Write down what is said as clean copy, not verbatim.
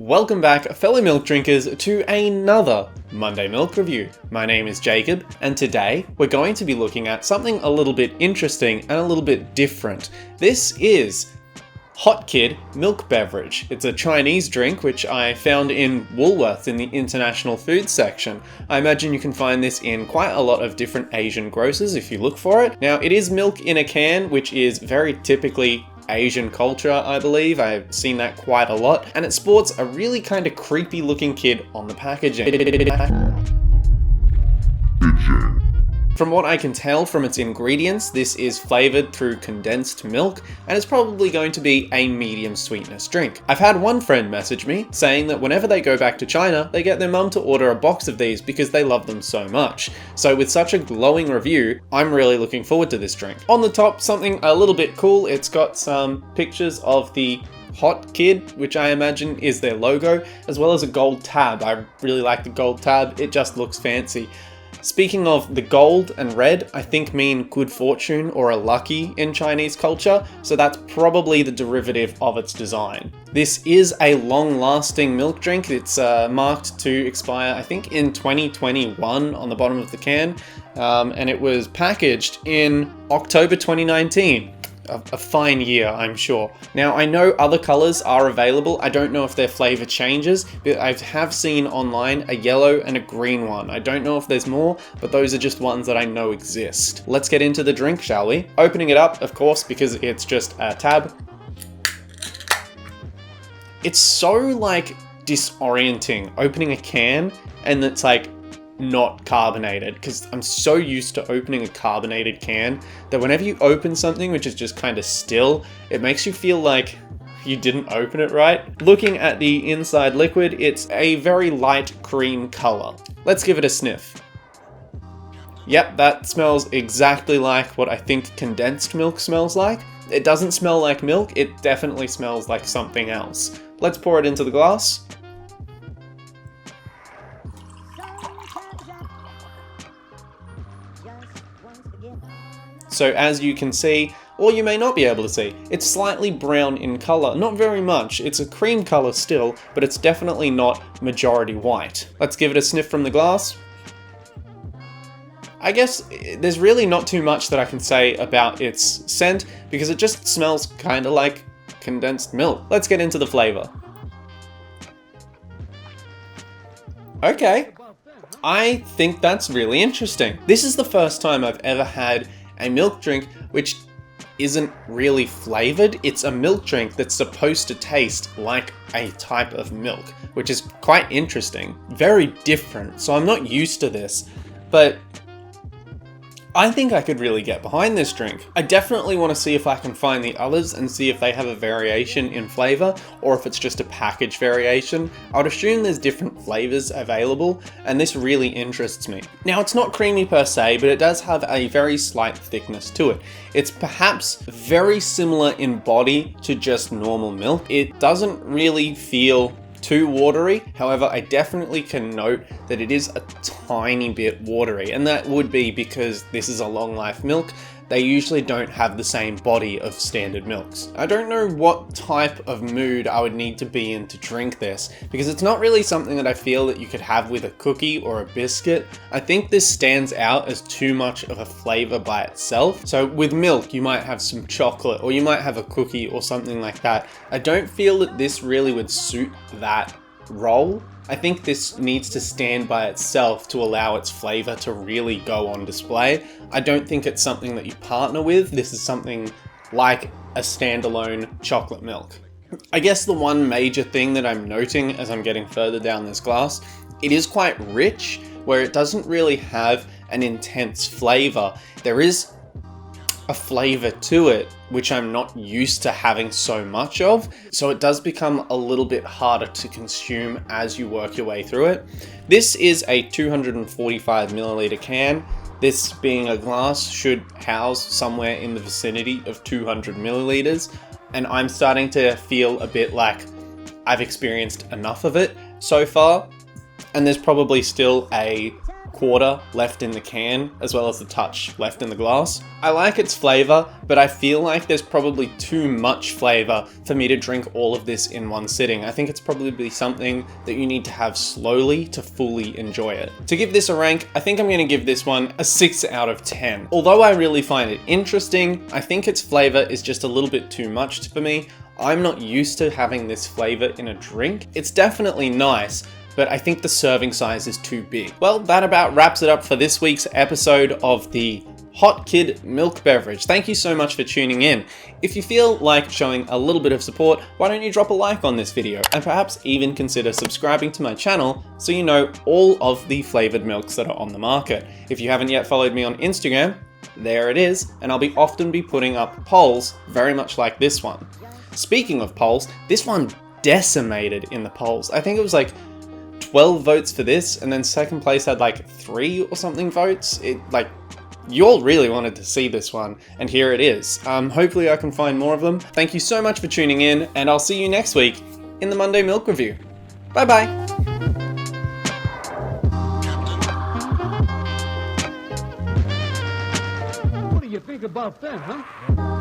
Welcome back, fellow milk drinkers, to another Monday Milk Review. My name is Jacob, and today we're going to be looking at something a little bit interesting and a little bit different. This is Kid Milk Beverage. It's a Chinese drink which I found in Woolworths in the international food section. I imagine you can find this in quite a lot of different Asian grocers if you look for it. Now, it is milk in a can, which is very typically Asian culture, I believe. I've seen that quite a lot, and it sports a really kind of creepy looking kid on the packaging. From what I can tell from its ingredients, this is flavoured through condensed milk, and it's probably going to be a medium sweetness drink. I've had one friend message me saying that whenever they go back to China, they get their mum to order a box of these because they love them so much. So with such a glowing review, I'm really looking forward to this drink. On the top, something a little bit cool, it's got some pictures of the Hot Kid, which I imagine is their logo, as well as a gold tab. I really like the gold tab, it just looks fancy. Speaking of the gold and red, I think mean good fortune or a lucky in Chinese culture, so that's probably the derivative of its design. This is a long-lasting milk drink. It's marked to expire, I think, in 2021 on the bottom of the can, and it was packaged in October 2019. A fine year, I'm sure. Now, I know other colors are available. I don't know if their flavor changes, but I have seen online a yellow and a green one. I don't know if there's more, but those are just ones that I know exist. Let's get into the drink, shall we? Opening it up, of course, because it's just a tab. It's so, disorienting opening a can, and it's not carbonated, because I'm so used to opening a carbonated can that whenever you open something which is just kind of still, it makes you feel like you didn't open it right. Looking at the inside liquid, it's a very light cream color. Let's give it a sniff. Yep, that smells exactly like what I think condensed milk smells like. It doesn't smell like milk, it definitely smells like something else. Let's pour it into the glass. So as you can see, or you may not be able to see, it's slightly brown in color. Not very much. It's a cream color still, but it's definitely not majority white. Let's give it a sniff from the glass. I guess there's really not too much that I can say about its scent because it just smells kind of like condensed milk. Let's get into the flavor. Okay, I think that's really interesting. This is the first time I've ever had a milk drink which isn't really flavored. It's a milk drink that's supposed to taste like a type of milk, which is quite interesting. Very different, so I'm not used to this, but I think I could really get behind this drink. I definitely want to see if I can find the others and see if they have a variation in flavor or if it's just a package variation. I would assume there's different flavors available, and this really interests me. Now, it's not creamy per se, but it does have a very slight thickness to it. It's perhaps very similar in body to just normal milk. It doesn't really feel too watery. However, I definitely can note that it is a tiny bit watery, and that would be because this is a long life milk. They usually don't have the same body of standard milks. I don't know what type of mood I would need to be in to drink this, because it's not really something that I feel that you could have with a cookie or a biscuit. I think this stands out as too much of a flavor by itself. So with milk, you might have some chocolate, or you might have a cookie or something like that. I don't feel that this really would suit that role. I think this needs to stand by itself to allow its flavor to really go on display. I don't think it's something that you partner with. This is something like a standalone chocolate milk. I guess the one major thing that I'm noting as I'm getting further down this glass, it is quite rich, where it doesn't really have an intense flavor. There is a flavor to it, which I'm not used to having so much of, so it does become a little bit harder to consume as you work your way through it. This is a 245 milliliter can. This being a glass should house somewhere in the vicinity of 200 milliliters, and I'm starting to feel a bit like I've experienced enough of it so far, and there's probably still a quarter left in the can, as well as the touch left in the glass. I like its flavour, but I feel like there's probably too much flavour for me to drink all of this in one sitting. I think it's probably something that you need to have slowly to fully enjoy it. To give this a rank, I think I'm going to give this one a 6 out of 10. Although I really find it interesting, I think its flavour is just a little bit too much for me. I'm not used to having this flavour in a drink. It's definitely nice, but I think the serving size is too big. Well, that about wraps it up for this week's episode of the Hot Kid Milk Beverage. Thank you so much for tuning in. If you feel like showing a little bit of support, why don't you drop a like on this video and perhaps even consider subscribing to my channel so you know all of the flavoured milks that are on the market. If you haven't yet followed me on Instagram, there it is, and I'll often be putting up polls very much like this one. Speaking of polls, this one decimated in the polls. I think it was like 12 votes for this, and then second place had like 3 or something votes. You all really wanted to see this one, and here it is. Hopefully I can find more of them. Thank you so much for tuning in, and I'll see you next week in the Monday Milk Review. Bye bye. What do you think about that, huh?